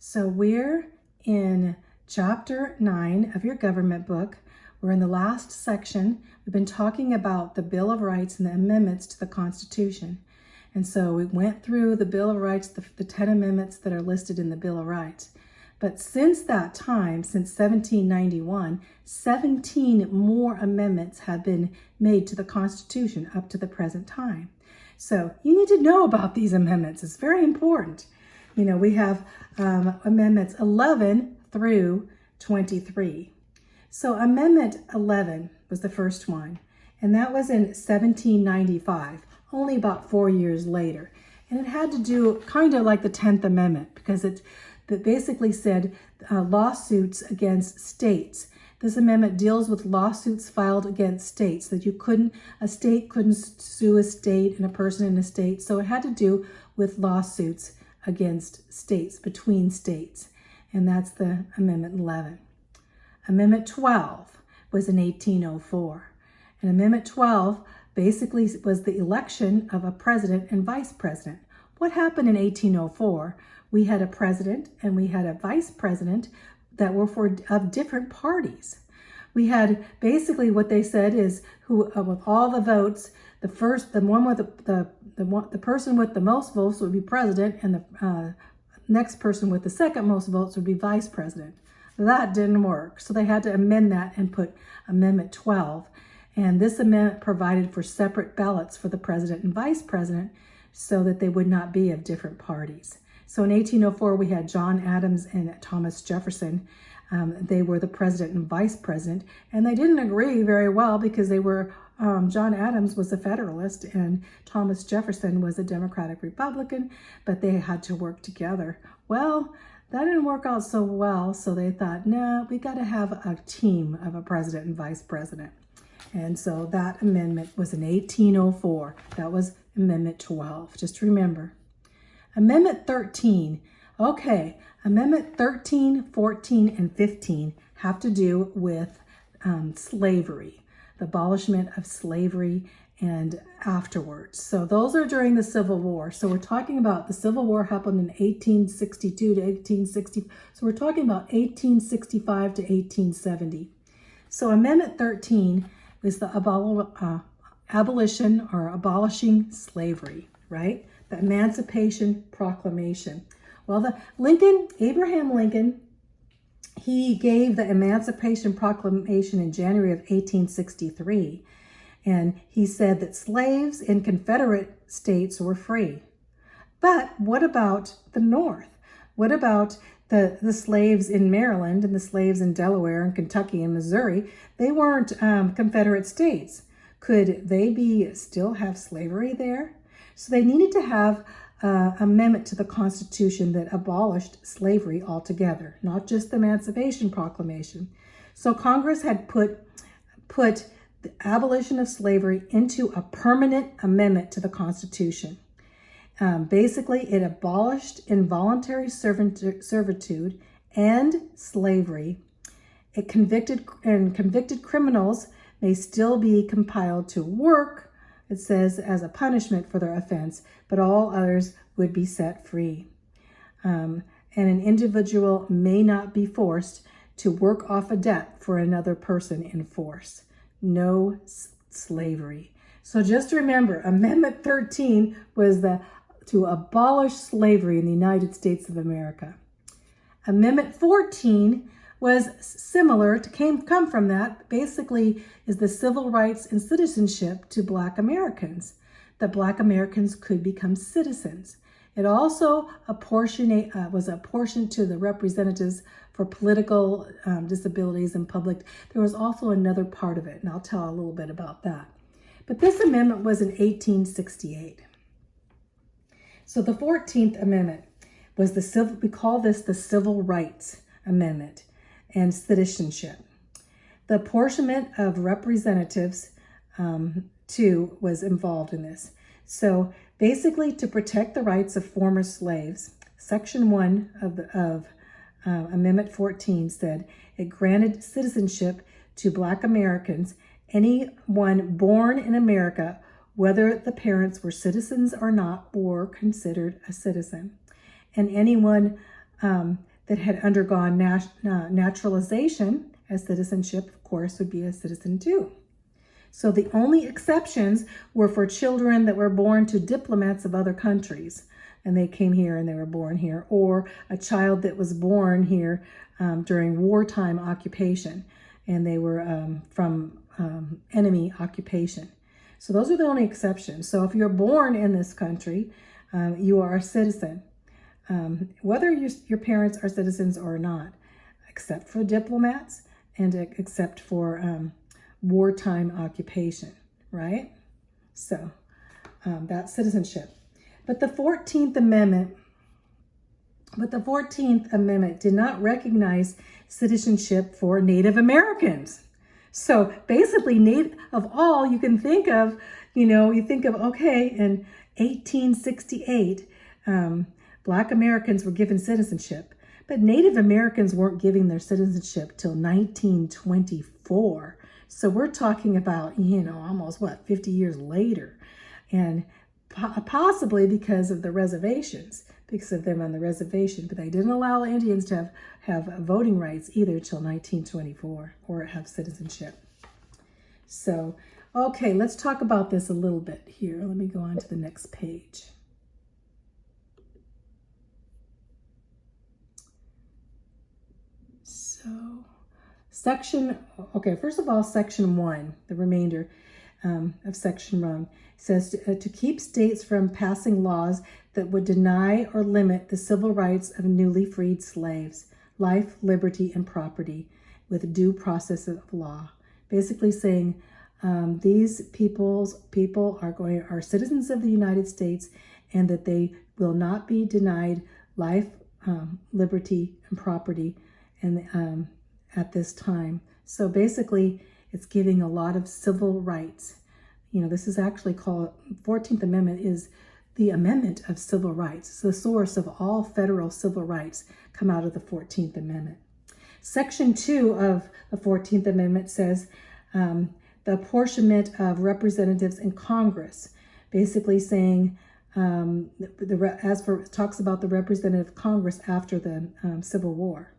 So we're in chapter 9 of your government book. We're in the last section. We've been talking about the Bill of Rights and the amendments to the Constitution. And so we went through the Bill of Rights, the 10 amendments that are listed in the Bill of Rights. But since that time, since 1791, 17 more amendments have been made to the Constitution up to the present time. So you need to know about these amendments. It's very important. You know, we have amendments 11 through 23. So Amendment 11 was the first one, and that was in 1795, only about 4 years later. And it had to do kind of like the 10th Amendment, because it basically said lawsuits against states. This amendment deals with lawsuits filed against states, that a state couldn't sue a state and a person in a state. So it had to do with lawsuits against states, between states. And that's the Amendment 11. Amendment 12 was in 1804. And Amendment 12 basically was the election of a president and vice president. What happened in 1804? We had a president and we had a vice president that were of different parties. We had basically what they said is who with all the votes, the person with the most votes would be president, and the next person with the second most votes would be vice president. That didn't work, so they had to amend that and put Amendment 12. And this amendment provided for separate ballots for the president and vice president so that they would not be of different parties. So in 1804, we had John Adams and Thomas Jefferson. They were the president and vice president, and they didn't agree very well because they were John Adams was a Federalist and Thomas Jefferson was a Democratic Republican, but they had to work together. Well, that didn't work out so well, so they thought, no, we got to have a team of a president and vice president. And so that amendment was in 1804. That was Amendment 12, just remember. Amendment 13. Okay, Amendment 13, 14, and 15 have to do with slavery, the abolishment of slavery and afterwards. So those are during the Civil War. So we're talking about the Civil War happened in 1862 to 1860. So we're talking about 1865 to 1870. So Amendment 13 is the abolition or abolishing slavery, right? The Emancipation Proclamation. Well, Abraham Lincoln, he gave the Emancipation Proclamation in January of 1863. And he said that slaves in Confederate states were free. But what about the North? What about the slaves in Maryland and the slaves in Delaware and Kentucky and Missouri? They weren't Confederate states. Could they still have slavery there? So they needed to have an amendment to the Constitution that abolished slavery altogether, not just the Emancipation Proclamation. So Congress had put the abolition of slavery into a permanent amendment to the Constitution. Basically, it abolished involuntary servitude and slavery. Convicted criminals may still be compelled to work, it says, as a punishment for their offense, but all others would be set free. And an individual may not be forced to work off a debt for another person in force. No slavery. So just remember, Amendment 13 was to abolish slavery in the United States of America. Amendment 14 was similar come from that, basically is the civil rights and citizenship to Black Americans, that Black Americans could become citizens. It also was apportioned to the representatives for political disabilities and public. There was also another part of it, and I'll tell a little bit about that. But this amendment was in 1868. So the 14th Amendment was we call this the Civil Rights Amendment and citizenship. The apportionment of representatives was involved in this. So basically, to protect the rights of former slaves, Section 1 of Amendment 14 said it granted citizenship to Black Americans, anyone born in America, whether the parents were citizens or not, or considered a citizen. And anyone that had undergone naturalization as citizenship, of course, would be a citizen too. So the only exceptions were for children that were born to diplomats of other countries, and they came here and they were born here, or a child that was born here during wartime occupation, and they were from enemy occupation. So those are the only exceptions. So if you're born in this country, you are a citizen, whether your parents are citizens or not, except for diplomats and except for wartime occupation, right? So that's citizenship. But the 14th Amendment did not recognize citizenship for Native Americans. So basically, of all you can think of, you think of, okay, in 1868, Black Americans were given citizenship, but Native Americans weren't given their citizenship till 1924. So we're talking about, almost 50 years later. And possibly because of the reservations, because of them on the reservation, but they didn't allow Indians to have voting rights either till 1924 or have citizenship. So, okay, let's talk about this a little bit here. Let me go on to the next page. So, first of all, section 1, the remainder of section 1, says to keep states from passing laws that would deny or limit the civil rights of newly freed slaves, life, liberty, and property, with due process of law. Basically saying these people are citizens of the United States, and that they will not be denied life, liberty, and property, and at this time. So basically, it's giving a lot of civil rights. This is actually called, 14th Amendment is the amendment of civil rights. It's the source of all federal civil rights come out of the 14th Amendment. Section 2 of the 14th Amendment says the apportionment of representatives in Congress, basically saying, talks about the representative Congress after the Civil War.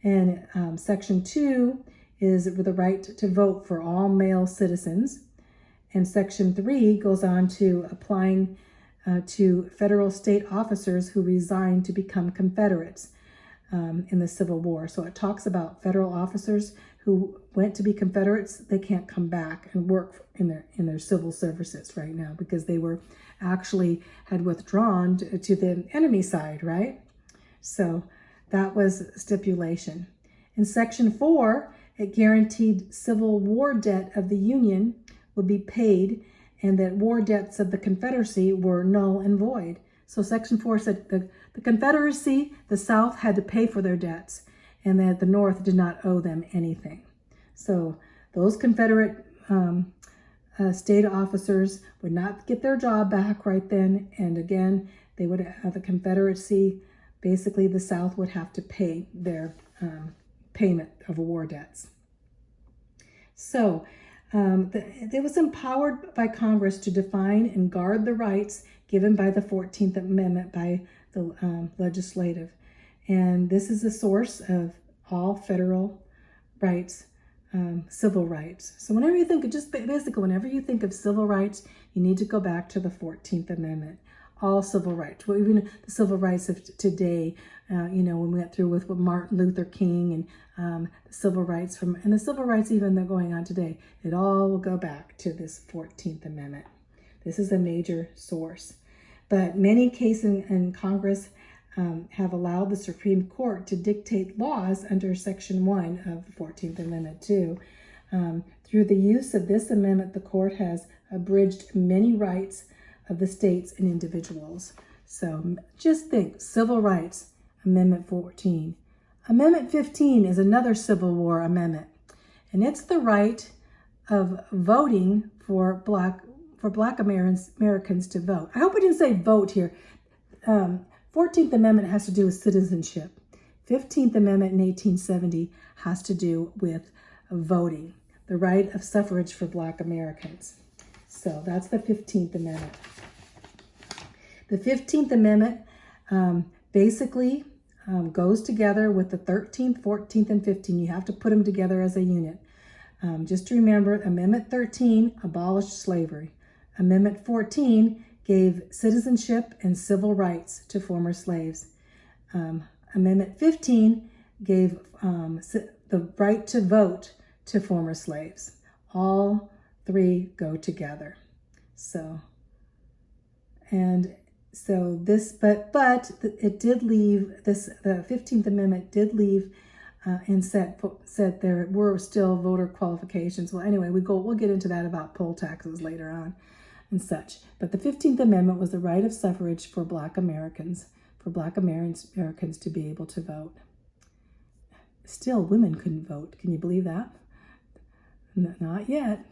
And Section 2 is the right to vote for all male citizens. And Section 3 goes on to applying to federal state officers who resigned to become Confederates in the Civil War. So it talks about federal officers who went to be Confederates. They can't come back and work in their civil services right now because they were had withdrawn to the enemy side, right? So that was stipulation. In Section 4, it guaranteed Civil War debt of the Union would be paid, and that war debts of the Confederacy were null and void. So Section 4 said the Confederacy, the South, had to pay for their debts, and that the North did not owe them anything. So those Confederate state officers would not get their job back right then, and again, they would have the Confederacy, basically the South would have to pay their payment of war debts. So it was empowered by Congress to define and guard the rights given by the 14th Amendment by the legislative. And this is the source of all federal rights, civil rights. So whenever you think of civil rights, you need to go back to the 14th Amendment. All civil rights, well, even the civil rights of today, when we went through with Martin Luther King and the civil rights and the civil rights even that are going on today, it all will go back to this 14th Amendment. This is a major source. But many cases in Congress have allowed the Supreme Court to dictate laws under Section 1 of the 14th Amendment too. Through the use of this amendment, the court has abridged many rights of the states and individuals. So just think, civil rights, Amendment 14. Amendment 15 is another Civil War amendment, and it's the right of voting for Black Americans to vote. I hope I didn't say vote here. 14th Amendment has to do with citizenship. 15th Amendment in 1870 has to do with voting, the right of suffrage for Black Americans. So that's the 15th Amendment. The 15th Amendment basically goes together with the 13th, 14th, and 15th. You have to put them together as a unit. Just to remember, Amendment 13 abolished slavery. Amendment 14 gave citizenship and civil rights to former slaves. Amendment 15 gave the right to vote to former slaves. All three go together. So it did leave this. The 15th Amendment did leave and said there were still voter qualifications. Well, anyway, we'll get into that about poll taxes later on and such. But the 15th Amendment was the right of suffrage for Black Americans, to be able to vote. Still, women couldn't vote. Can you believe that? Not yet.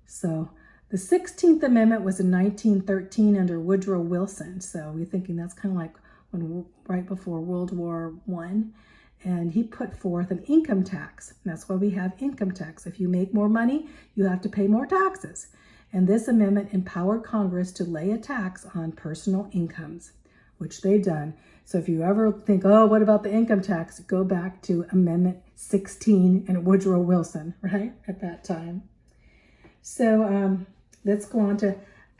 So the 16th Amendment was in 1913 under Woodrow Wilson. So we're thinking that's kind of like right before World War I. And he put forth an income tax. That's why we have income tax. If you make more money, you have to pay more taxes. And this amendment empowered Congress to lay a tax on personal incomes, which they've done. So if you ever think, oh, what about the income tax? Go back to Amendment 16 and Woodrow Wilson, right, at that time. So let's go on to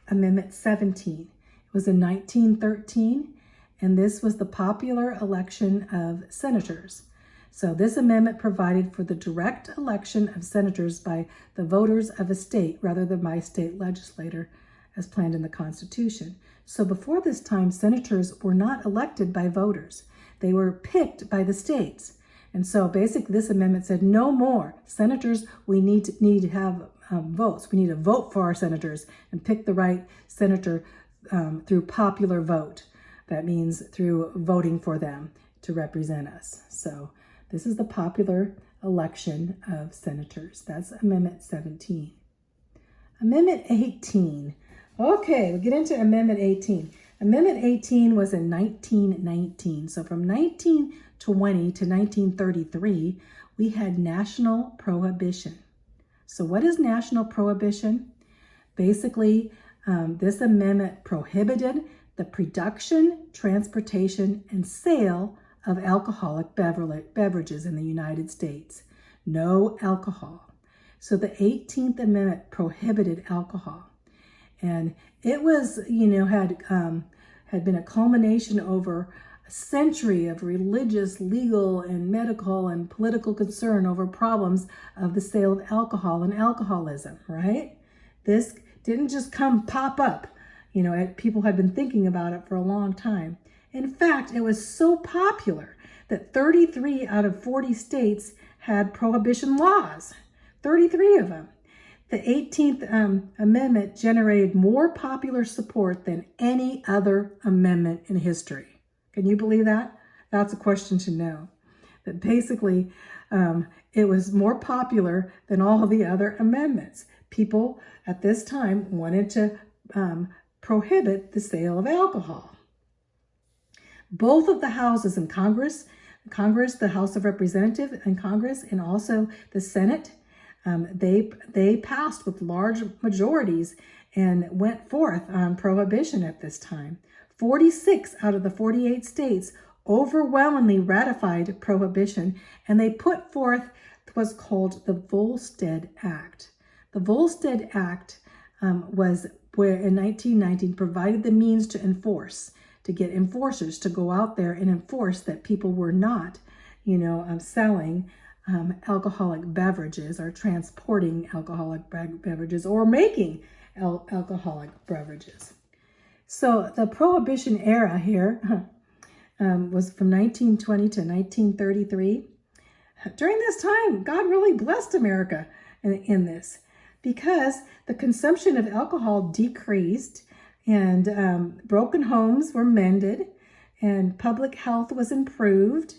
Amendment 17. It was in 1913, and this was the popular election of senators. So this amendment provided for the direct election of senators by the voters of a state rather than by a state legislator as planned in the Constitution. So before this time, senators were not elected by voters. They were picked by the states. And so basically this amendment said no more. Senators, we need to have votes. We need to vote for our senators and pick the right senator through popular vote. That means through voting for them to represent us. So this is the popular election of senators. That's Amendment 17. Amendment 18. Okay, we'll get into Amendment 18. Amendment 18 was in 1919. So from 1920 to 1933, we had national prohibition. So what is national prohibition? Basically, this amendment prohibited the production, transportation, and sale of alcoholic beverages in the United States. No alcohol. So the 18th Amendment prohibited alcohol. And it was, had been a culmination over a century of religious, legal, and medical and political concern over problems of the sale of alcohol and alcoholism, right? This didn't just pop up. People had been thinking about it for a long time. In fact, it was so popular that 33 out of 40 states had prohibition laws, 33 of them. The 18th Amendment generated more popular support than any other amendment in history. Can you believe that? That's a question to know. That basically, it was more popular than all of the other amendments. People at this time wanted to prohibit the sale of alcohol. Both of the houses in Congress, the House of Representatives and Congress, and also the Senate, they passed with large majorities and went forth on prohibition at this time. 46 out of the 48 states overwhelmingly ratified prohibition, and they put forth what's called the Volstead Act. The Volstead Act was where in 1919 provided the means to get enforcers to go out there and enforce that people were not, selling alcoholic beverages or transporting alcoholic beverages or making alcoholic beverages. So the Prohibition era here was from 1920 to 1933. During this time, God really blessed America in this because the consumption of alcohol decreased and broken homes were mended and public health was improved.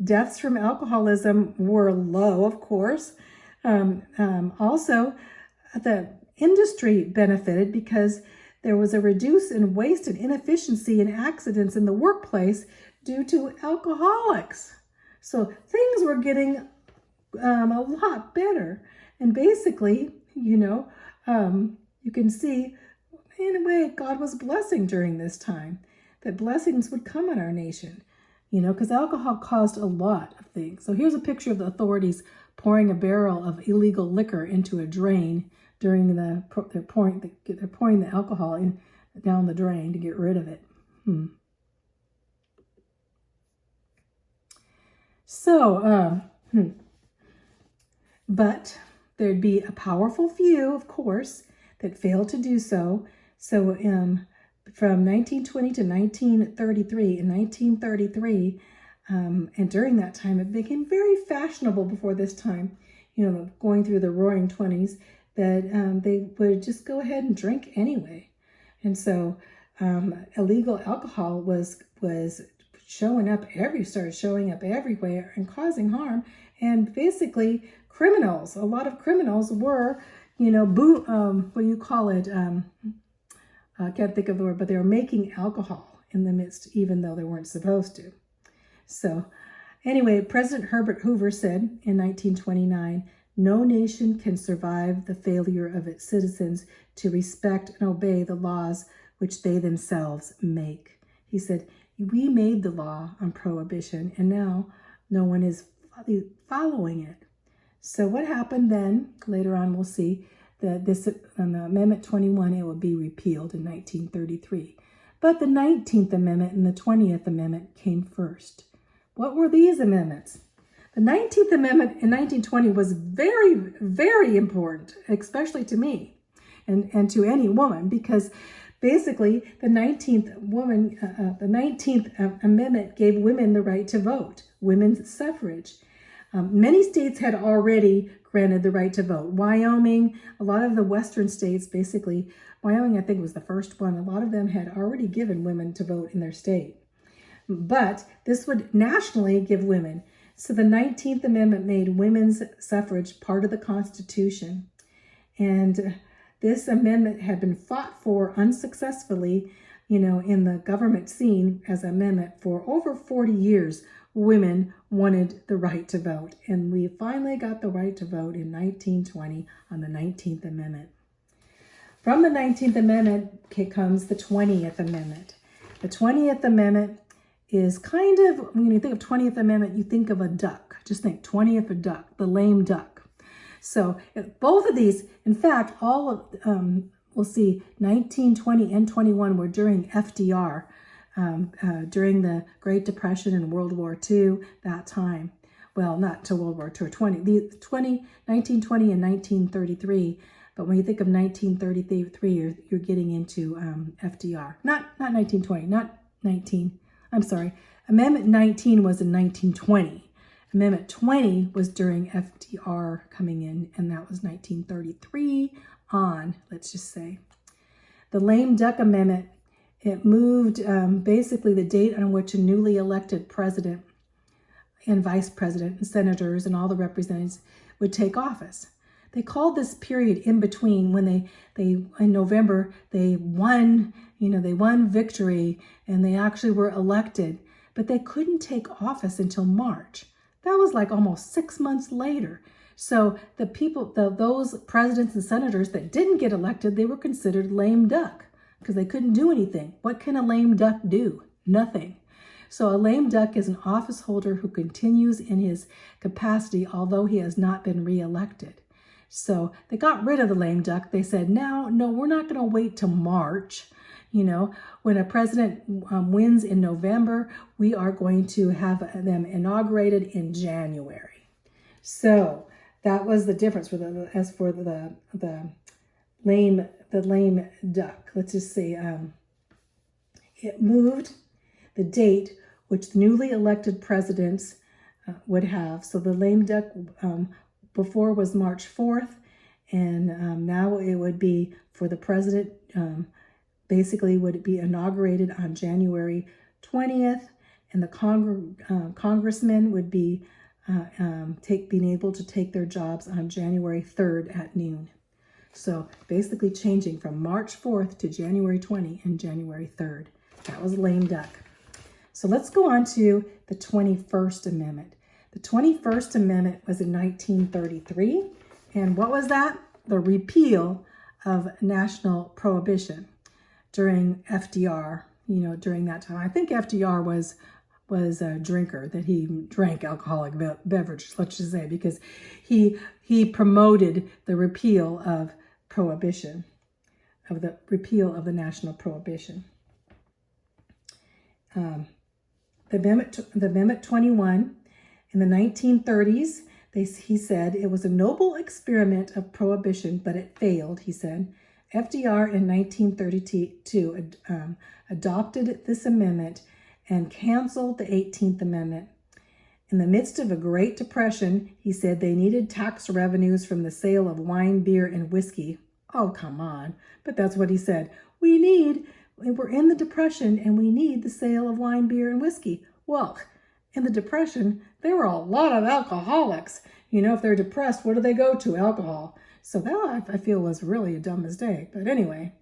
Deaths from alcoholism were low, of course. Also, the industry benefited because there was a reduce in waste and inefficiency and accidents in the workplace due to alcoholics. So things were getting a lot better. And basically, you can see, in a way, God was blessing during this time, that blessings would come on our nation. you know, because alcohol caused a lot of things. So here's a picture of the authorities pouring a barrel of illegal liquor into a drain during they're pouring the alcohol down the drain to get rid of it. So, but there'd be a powerful few, of course, that failed to do so. So, from 1920 to 1933, in 1933, and during that time, it became very fashionable before this time, you know, going through the roaring 20s, that they would just go ahead and drink anyway. And so illegal alcohol started showing up everywhere and causing harm. And basically criminals, a lot of criminals were, you know, what do you call it? I can't think of the word, but they were making alcohol in the midst, even though they weren't supposed to. So anyway, President Herbert Hoover said in 1929, "No nation can survive the failure of its citizens to respect and obey the laws which they themselves make." He said, we made the law on prohibition, and now no one is following it. So what happened then? Later on, we'll see that this Amendment 21, it would be repealed in 1933. But the 19th Amendment and the 20th Amendment came first. What were these amendments? The 19th Amendment in 1920 was very, very important, especially to me and to any woman, because basically the 19th Amendment gave women the right to vote, women's suffrage. Many states had already granted the right to vote. Wyoming, a lot of the western states, basically, Wyoming I think was the first one, a lot of them had already given women to vote in their state. But this would nationally give women. So the 19th Amendment made women's suffrage part of the Constitution. And this amendment had been fought for unsuccessfully, you know, in the government scene as an amendment for over 40 years. Women wanted the right to vote. And we finally got the right to vote in 1920 on the 19th Amendment. From the 19th Amendment comes the 20th Amendment. The 20th Amendment is kind of, when you think of 20th Amendment, you think of a duck. Just think 20th a duck, the lame duck. So both of these, in fact, all of, we'll see 19, 20, and 21 were during FDR, during the Great Depression and World War II, that time. Well, not to World War II, 1920 and 1933. But when you think of 1933, you're getting into FDR. Not 1920, Amendment 19 was in 1920. Amendment 20 was during FDR coming in, and that was 1933 on, let's just say. The lame duck amendment, it moved basically the date on which a newly elected president and vice president and senators and all the representatives would take office. They called this period in between when they in November, they won victory and they actually were elected, but they couldn't take office until March. That was like almost 6 months later. So the people, those presidents and senators that didn't get elected, they were considered lame duck because they couldn't do anything. What can a lame duck do? Nothing. So a lame duck is an office holder who continues in his capacity, although he has not been reelected. So they got rid of the lame duck. They said, no, we're not going to wait till March. You know, when a president wins in November, we are going to have them inaugurated in January. So that was the difference as for the lame duck. Let's just say it moved the date which the newly elected presidents would have. So the lame duck before was March 4th, and now it would be for the president. Basically would be inaugurated on January 20th, and the congressmen would be being able to take their jobs on January 3rd at noon. So basically changing from March 4th to January 20 and January 3rd. That was lame duck. So let's go on to the 21st Amendment. The 21st Amendment was in 1933. And what was that? The repeal of national prohibition during FDR, during that time. I think FDR was a drinker, that he drank alcoholic beverages, let's just say, because he promoted the repeal of prohibition, of the repeal of the national prohibition. The Amendment 21 in the 1930s, he said it was a noble experiment of prohibition, but it failed, he said. FDR in 1932 adopted this amendment and canceled the 18th Amendment. In the midst of a Great Depression, he said they needed tax revenues from the sale of wine, beer, and whiskey. Oh, come on. But that's what he said. We're in the Depression and we need the sale of wine, beer, and whiskey. Well, in the Depression, there were a lot of alcoholics. If they're depressed, what do they go to? Alcohol. So that, I feel, was really a dumb mistake. But anyway,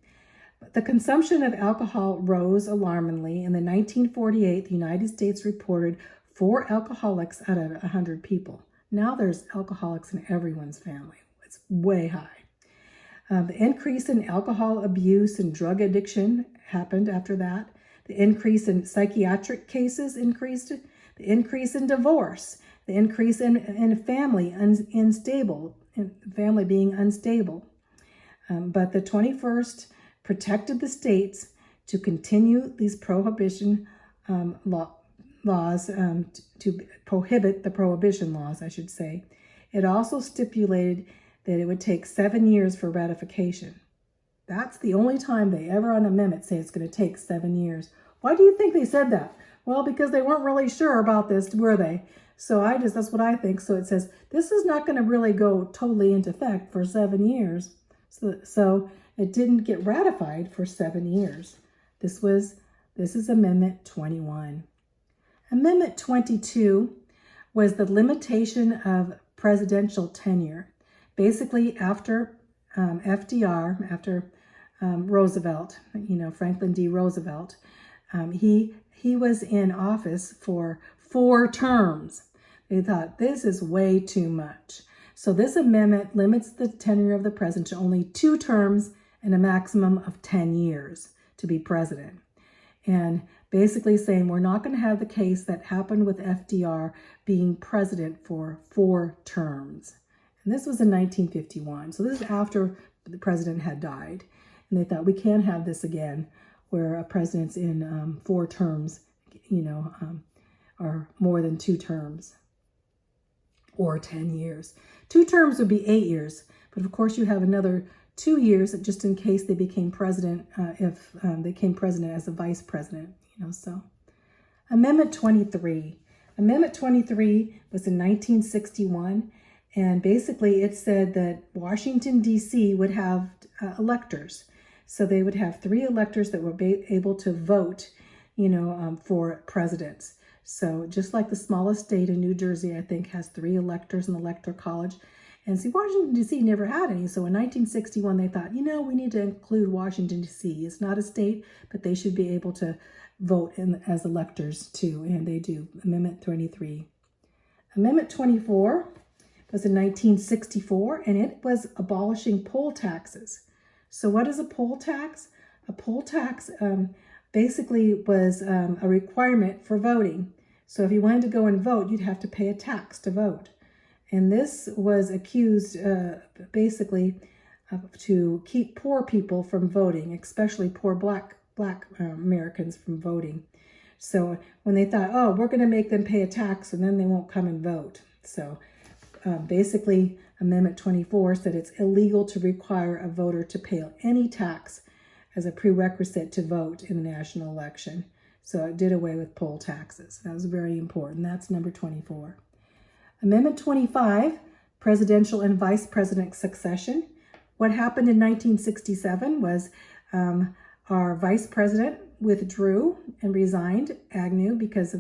the consumption of alcohol rose alarmingly. In the 1948, the United States reported 4 alcoholics out of 100 people. Now there's alcoholics in everyone's family. It's way high. The increase in alcohol abuse and drug addiction happened after that. The increase in psychiatric cases increased. The increase in divorce. The increase in family family being unstable. But the 21st protected the states to continue these prohibition laws, to prohibit the prohibition laws, I should say. It also stipulated that it would take 7 years for ratification. That's the only time they ever on amendment say it's going to take 7 years. Why do you think they said that? Well, because they weren't really sure about this, were they? So that's what I think. So it says this is not going to really go totally into effect for 7 years. So it didn't get ratified for 7 years. This is Amendment 21. Amendment 22 was the limitation of presidential tenure. Basically, after FDR, after Roosevelt, Franklin D. Roosevelt, he was in office for 4 terms. They thought this is way too much. So this amendment limits the tenure of the president to only 2 terms and a maximum of 10 years to be president. And basically saying we're not going to have the case that happened with FDR being president for 4 terms. And this was in 1951. So this is after the president had died. And they thought we can't have this again where a president's in 4 terms, or more than 2 terms or 10 years. 2 terms would be 8 years. But of course you have another 2 years just in case they became president, if they came president as a vice president, so. Amendment 23. Amendment 23 was in 1961. And basically it said that Washington, D.C. would have electors. So they would have 3 electors that would be able to vote, for presidents. So just like the smallest state in New Jersey, I think, has 3 electors in the Electoral College. And see, Washington, D.C. never had any. So in 1961, they thought, we need to include Washington, D.C. It's not a state, but they should be able to vote as electors too. And they do. Amendment 23. Amendment 24 was in 1964, and it was abolishing poll taxes. So what is a poll tax? A poll tax basically was a requirement for voting. So if you wanted to go and vote, you'd have to pay a tax to vote. And this was accused basically to keep poor people from voting, especially poor black Americans from voting. So when they thought, we're going to make them pay a tax and then they won't come and vote. So basically, Amendment 24 said it's illegal to require a voter to pay any tax as a prerequisite to vote in the national election. So it did away with poll taxes. That was very important. That's number 24. Amendment 25, presidential and vice president succession. What happened in 1967 was our vice president withdrew and resigned, Agnew, because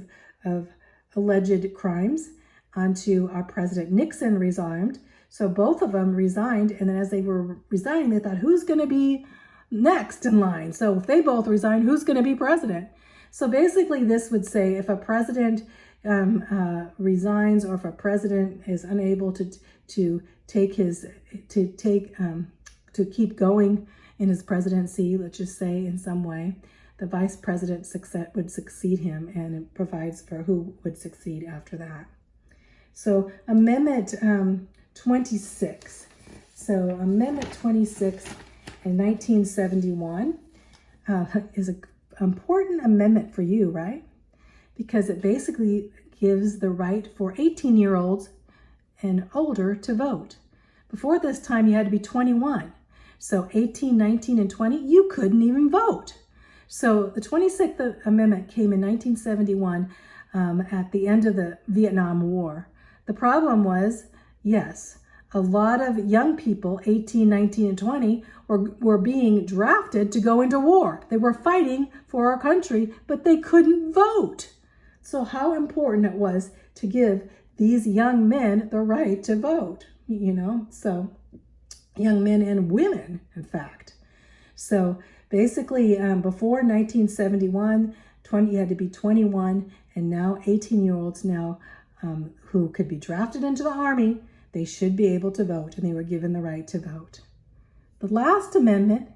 of alleged crimes. Onto our President Nixon resigned. So both of them resigned. And then as they were resigning, they thought, who's going to be next in line? So if they both resign, who's going to be president? So basically this would say if a president resigns, or if a president is unable to keep going in his presidency, let's just say in some way, the vice president would succeed him, and it provides for who would succeed after that. So Amendment 26. So Amendment 26 in 1971 is an important amendment for you, right? Because it basically gives the right for 18-year-olds and older to vote. Before this time, you had to be 21. So 18, 19, and 20, you couldn't even vote. So the 26th Amendment came in 1971 at the end of the Vietnam War. The problem was, yes, a lot of young people, 18, 19, and 20, were being drafted to go into war. They were fighting for our country, but they couldn't vote. So how important it was to give these young men the right to vote, so young men and women, in fact. So basically, before 1971, you had to be 21, and now 18-year-olds now who could be drafted into the Army, they should be able to vote, and they were given the right to vote. The last amendment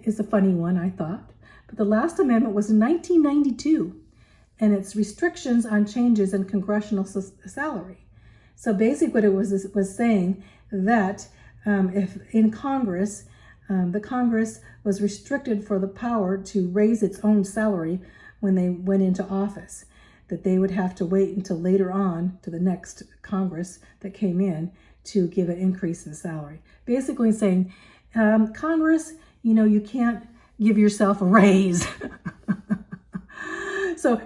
is a funny one, I thought, but the last amendment was in 1992, and it's restrictions on changes in congressional salary. So basically what it was saying that if in Congress, the Congress was restricted for the power to raise its own salary when they went into office, that they would have to wait until later on to the next Congress that came in to give an increase in salary. Basically saying, Congress, you can't give yourself a raise. So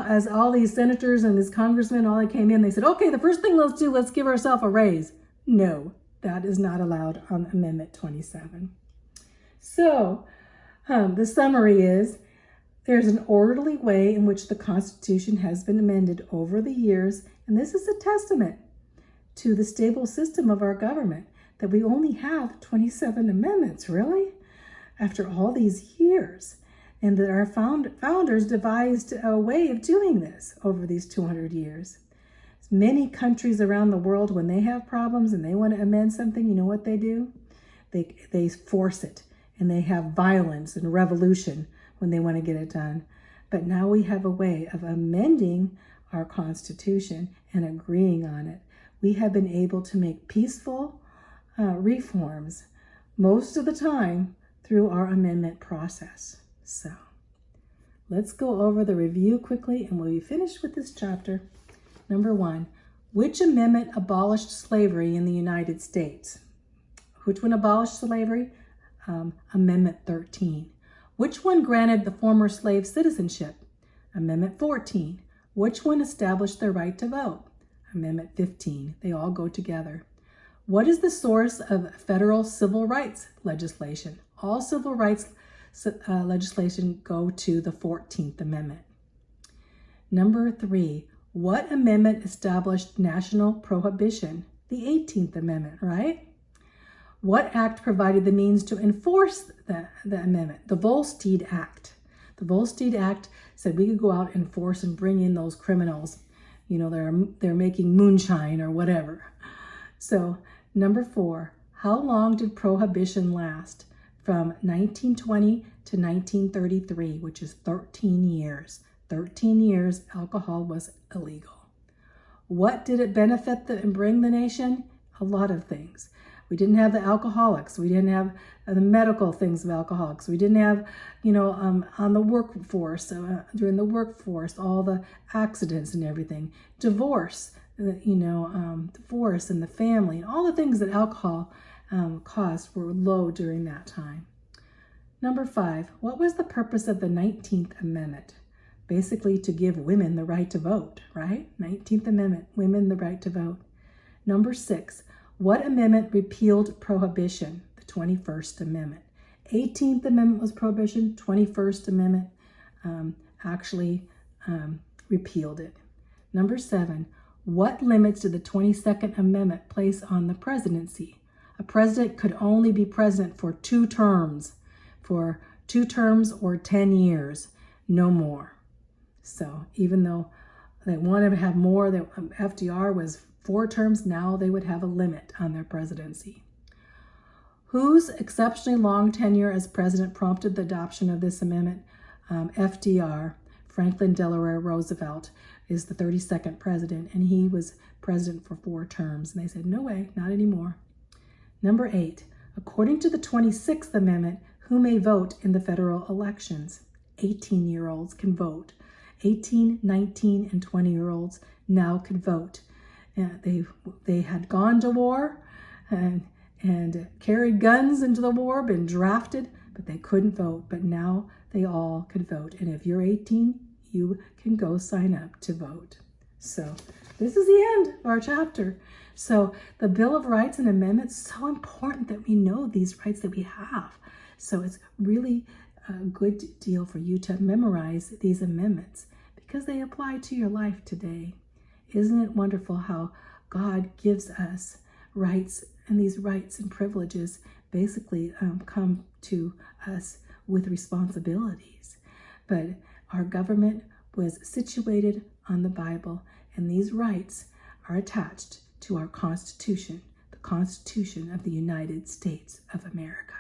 as all these senators and these congressmen, all they came in, they said, okay, the first thing let's do, let's give ourselves a raise. No, that is not allowed on Amendment 27. So the summary is, there's an orderly way in which the Constitution has been amended over the years, and this is a testament to the stable system of our government, that we only have 27 amendments, really, after all these years, and that our founders devised a way of doing this over these 200 years. Many countries around the world, when they have problems and they want to amend something, you know what they do? They force it, and they have violence and revolution when they want to get it done. But now we have a way of amending our Constitution and agreeing on it. We have been able to make peaceful reforms most of the time through our amendment process. So let's go over the review quickly, and we'll be finished with this chapter. Number 1, which amendment abolished slavery in the United States? Which one abolished slavery? Amendment 13. Which one granted the former slave citizenship? Amendment 14. Which one established their right to vote? Amendment 15. They all go together. What is the source of federal civil rights legislation? All civil rights legislation go to the 14th Amendment. Number 3. What amendment established national prohibition? The 18th Amendment, right? What act provided the means to enforce the amendment? The Volstead Act. The Volstead Act said we could go out and force and bring in those criminals. They're making moonshine or whatever. So number 4, how long did prohibition last? From 1920 to 1933, which is 13 years. 13 years alcohol was illegal. What did it benefit and bring the nation? A lot of things. We didn't have the alcoholics. We didn't have the medical things of alcoholics. We didn't have, on the workforce, during the workforce, all the accidents and everything. Divorce, divorce and the family, and all the things that alcohol caused were low during that time. Number 5, what was the purpose of the 19th Amendment? Basically to give women the right to vote, right? 19th Amendment, women the right to vote. Number 6, what amendment repealed prohibition? The 21st Amendment. 18th Amendment was prohibition. 21st Amendment repealed it. Number 7, what limits did the 22nd Amendment place on the presidency? A president could only be president for 2 terms, or 10 years, no more. So even though they wanted to have more, FDR was 4 terms, now they would have a limit on their presidency. Whose exceptionally long tenure as president prompted the adoption of this amendment? FDR, Franklin Delano Roosevelt, is the 32nd president, and he was president for 4 terms. And they said, no way, not anymore. Number 8, according to the 26th Amendment, who may vote in the federal elections? 18-year-olds can vote. 18, 19, and 20-year-olds now can vote. They had gone to war and carried guns into the war, been drafted, but they couldn't vote. But now they all could vote. And if you're 18, you can go sign up to vote. So this is the end of our chapter. So the Bill of Rights and Amendments, so important that we know these rights that we have. So it's really a good deal for you to memorize these amendments because they apply to your life today. Isn't it wonderful how God gives us rights, and these rights and privileges basically come to us with responsibilities. But our government was situated on the Bible, and these rights are attached to our Constitution, the Constitution of the United States of America.